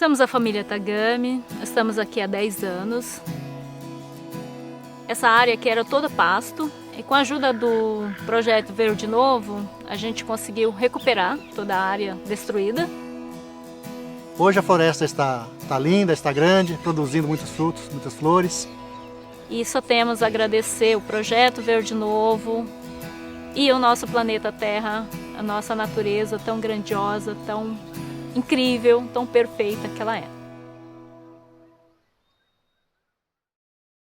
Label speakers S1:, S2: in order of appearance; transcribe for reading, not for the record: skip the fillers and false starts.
S1: Somos a família Tagami, estamos aqui há 10 anos. Essa área aqui era toda pasto e com a ajuda do projeto Verde Novo, a gente conseguiu recuperar toda a área destruída.
S2: Hoje a floresta está linda, está grande, produzindo muitos frutos, muitas flores.
S1: E só temos a agradecer o projeto Verde Novo e o nosso planeta Terra, a nossa natureza tão grandiosa, tão incrível, tão perfeita que ela é.